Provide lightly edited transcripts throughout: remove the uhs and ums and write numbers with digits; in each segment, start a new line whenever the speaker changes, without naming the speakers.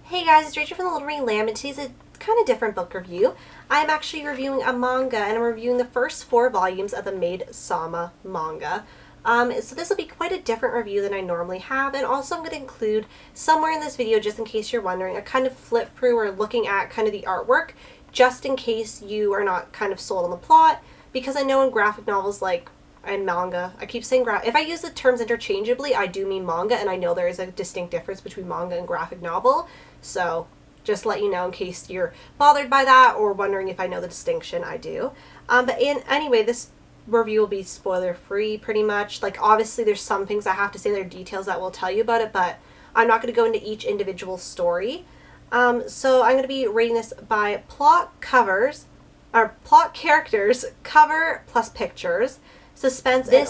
Hey guys, it's Rachel from the Little Ring Lamb, and today's a kind of different book review. I'm actually reviewing a manga, and I'm reviewing the first 4 volumes of the Maid manga. So this will be quite a different review than I normally have, and also I'm going to include somewhere in this video, just in case you're wondering, a kind of flip through or looking at kind of the artwork, just in case you are not kind of sold on the plot, because I know in graphic novels and manga, I keep saying if I use the terms interchangeably, I do mean manga, and I know there is a distinct difference between manga and graphic novel. So just let you know in case you're bothered by that or wondering if I know the distinction. I do. Anyway, this review will be spoiler free pretty much. Like, obviously there's some things I have to say, there are details that will tell you about it, but I'm not going to go into each individual story. So I'm going to be rating this by plot characters, cover plus pictures. Suspense. This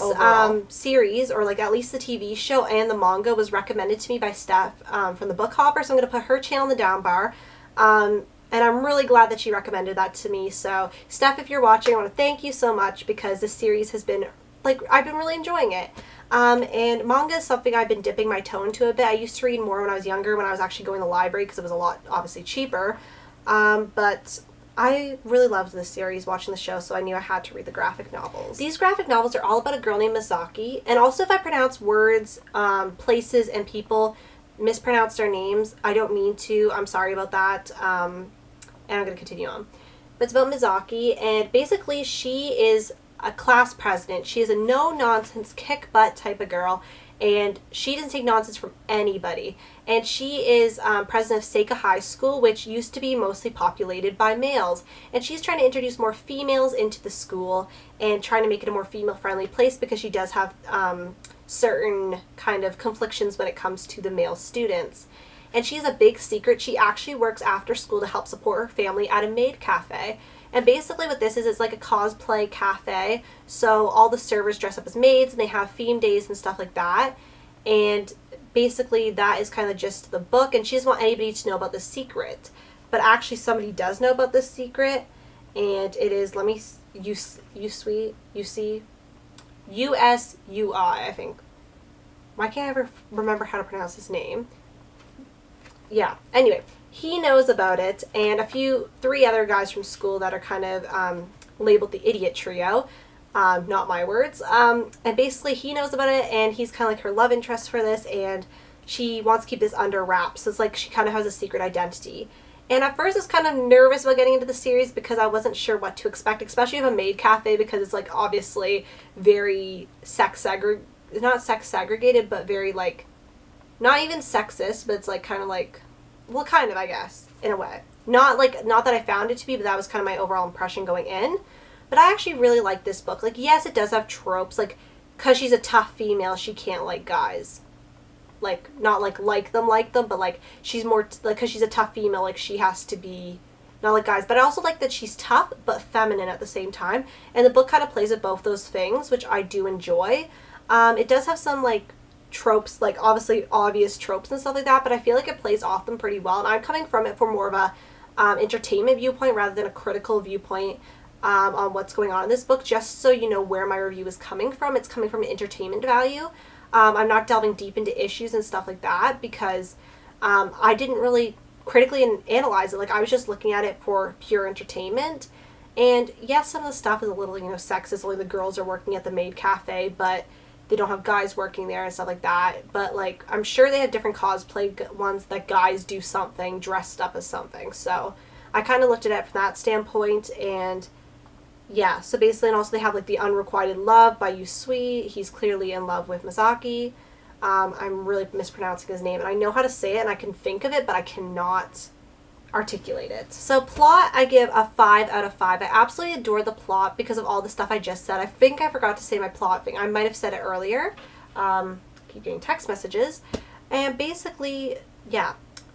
series, or like at least the TV show and the manga, was recommended to me by Steph from the Book Hopper, so I'm going to put her channel in the down bar. And I'm really glad that she recommended that to me. So Steph, if you're watching, I want to thank you so much, because this series has been, I've been really enjoying it. And manga is something I've been dipping my toe into a bit. I used to read more when I was younger, when I was actually going to the library, because it was a lot, obviously, cheaper. But I really loved this series watching the show, so I knew I had to read the graphic novels. These graphic novels are all about a girl named Misaki, and also if I pronounce words, places, and people mispronounced their names, I don't mean to. I'm sorry about that, and I'm going to continue on. But it's about Misaki, and basically she is a class president. She is a no-nonsense, kick-butt type of girl, and she doesn't take nonsense from anybody. And she is president of Seika High School, which used to be mostly populated by males. And she's trying to introduce more females into the school and trying to make it a more female-friendly place, because she does have certain kind of conflictions when it comes to the male students. And she has a big secret. She actually works after school to help support her family at a Maid cafe. And basically what this is, it's like a cosplay cafe. So all the servers dress up as maids, and they have theme days and stuff like that. And basically that is kind of just the book, and she doesn't want anybody to know about the secret. But actually somebody does know about this secret, and it is, U-S-U-I, I think. Why can't I ever remember how to pronounce his name? Yeah, anyway. He knows about it, and 3 other guys from school that are kind of labeled the idiot trio. Not my words. And basically he knows about it, and he's kind of like her love interest for this, and she wants to keep this under wraps. So it's like she kind of has a secret identity. And at first I was kind of nervous about getting into the series, because I wasn't sure what to expect, especially of a maid cafe, because it's like obviously very not sex segregated, but very like, not even sexist, but it's like kind of like, well, kind of, I guess, in a way. Not that I found it to be, but that was kind of my overall impression going in. But I actually really like this book. Like, yes, it does have tropes, like, because she's a tough female, she can't like guys. Like, not like them, but like, she's more, because she's a tough female, like, she has to be not like guys. But I also like that she's tough, but feminine at the same time. And the book kind of plays at both those things, which I do enjoy. It does have some, like, tropes, like obviously obvious tropes and stuff like that, but I feel like it plays off them pretty well, and I'm coming from it for more of a entertainment viewpoint rather than a critical viewpoint on what's going on in this book, just so you know where my review is coming from. It's coming from an entertainment value. I'm not delving deep into issues and stuff like that, because I didn't really critically analyze it. Like, I was just looking at it for pure entertainment. And yes, some of the stuff is a little, sexist. Only the girls are working at the Maid cafe, but they don't have guys working there and stuff like that. But, like, I'm sure they have different cosplay ones that guys do something dressed up as something. So I kind of looked at it from that standpoint. And yeah, so basically, and also they have like The Unrequited Love by Yusui. He's clearly in love with Misaki. I'm really mispronouncing his name, and I know how to say it and I can think of it, but I cannot articulate it. So plot, I give a 5 out of 5. I absolutely adore the plot because of all the stuff I just said. I think I forgot to say my plot thing. I might have said it earlier. Keep getting text messages. And basically, yeah,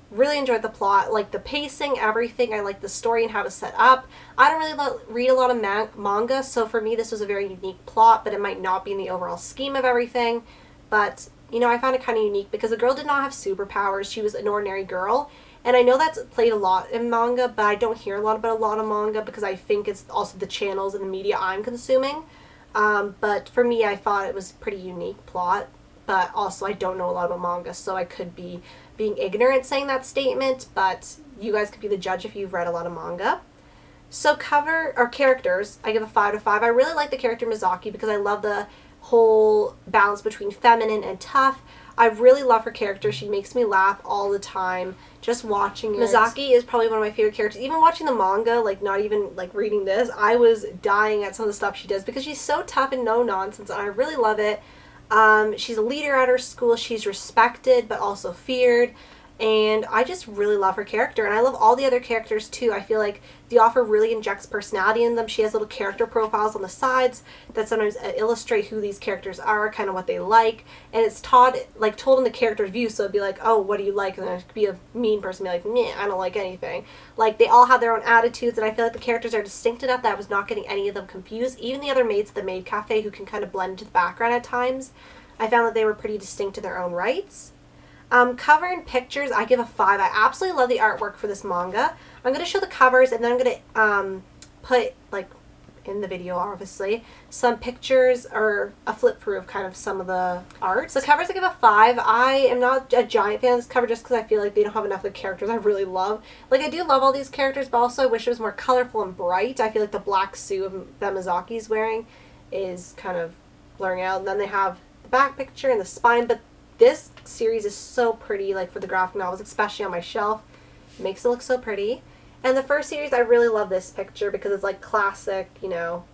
really enjoyed the plot. Like the pacing, everything. I like the story and how it's set up. I don't really read a lot of manga, so for me this was a very unique plot, but it might not be in the overall scheme of everything. But, I found it kind of unique because the girl did not have superpowers. She was an ordinary girl. And I know that's played a lot in manga, but I don't hear a lot about a lot of manga because I think it's also the channels and the media I'm consuming. But for me, I thought it was a pretty unique plot. But also, I don't know a lot about manga, so I could be being ignorant saying that statement, but you guys could be the judge if you've read a lot of manga. So cover, or characters, I give a 5 out of 5. I really like the character Mizaki because I love the whole balance between feminine and tough. I really love her character. She makes me laugh all the time just watching it. Mizaki is probably one of my favorite characters. Even watching the manga, like not even like reading this, I was dying at some of the stuff she does because she's so tough and no nonsense, and I really love it. She's a leader at her school. She's respected but also feared. And I just really love her character. And I love all the other characters too. I feel like the author really injects personality in them. She has little character profiles on the sides that sometimes illustrate who these characters are, kind of what they like. And it's told in the character's view. So it'd be like, oh, what do you like? And then it could be a mean person, be like, meh, I don't like anything. Like, they all have their own attitudes. And I feel like the characters are distinct enough that I was not getting any of them confused. Even the other maids at the Maid Cafe, who can kind of blend into the background at times, I found that they were pretty distinct in their own rights. Cover and pictures, I give a 5. I absolutely love the artwork for this manga. I'm going to show the covers, and then I'm going to put, like, in the video, obviously, some pictures or a flip through of kind of some of the art. So covers, I give a 5. I am not a giant fan of this cover just because I feel like they don't have enough of the characters I really love. Like, I do love all these characters, but also I wish it was more colorful and bright. I feel like the black suit that Mizaki's wearing is kind of blurring out. And then they have the back picture and the spine, but this series is so pretty, like for the graphic novels, especially on my shelf. It makes it look so pretty. And the first series, I really love this picture because it's like classic, you know,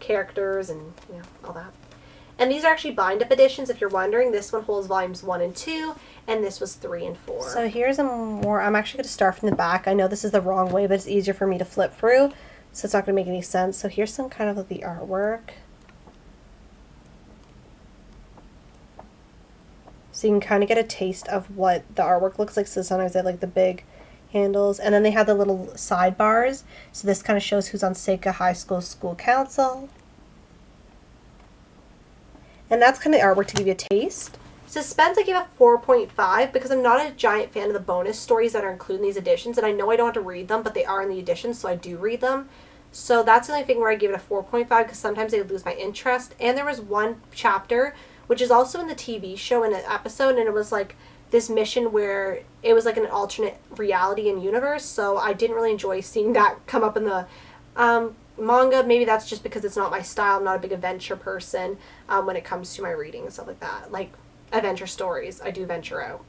characters and, you know, all that. And these are actually bind-up editions, if you're wondering. This one holds volumes 1 and 2, and this was 3 and 4. So here's a more, I'm actually going to start from the back. I know this is the wrong way, but it's easier for me to flip through, so it's not going to make any sense. So here's some kind of the artwork. So you can kind of get a taste of what the artwork looks like. So sometimes they have like the big handles. And then they have the little sidebars. So this kind of shows who's on Seika High School School Council. And that's kind of the artwork to give you a taste. Suspense, I gave a 4.5 because I'm not a giant fan of the bonus stories that are included in these editions. And I know I don't have to read them, but they are in the editions, so I do read them. So that's the only thing where I give it a 4.5 because sometimes they lose my interest. And there was one chapter, which is also in the TV show in an episode, and it was like this mission where it was like an alternate reality and universe, so I didn't really enjoy seeing that come up in the manga. Maybe that's just because it's not my style. I'm not a big adventure person when it comes to my reading and stuff like that. Like adventure stories, I do venture out.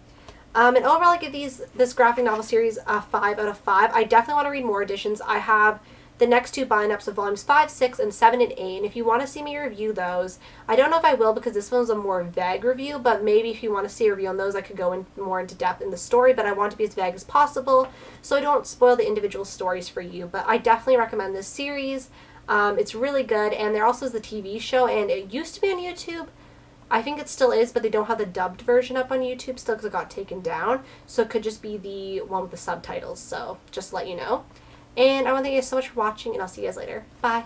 And overall, I give this graphic novel series a 5 out of 5. I definitely want to read more editions. I have the next 2 bind-ups of volumes 5, 6, and 7 and 8. And if you want to see me review those, I don't know if I will because this one's a more vague review, but maybe if you want to see a review on those, I could go more into depth in the story, but I want to be as vague as possible so I don't spoil the individual stories for you. But I definitely recommend this series. It's really good, and there also is the TV show, and it used to be on YouTube. I think it still is, but they don't have the dubbed version up on YouTube still because it got taken down. So it could just be the one with the subtitles, so just to let you know. And I want to thank you guys so much for watching, and I'll see you guys later. Bye!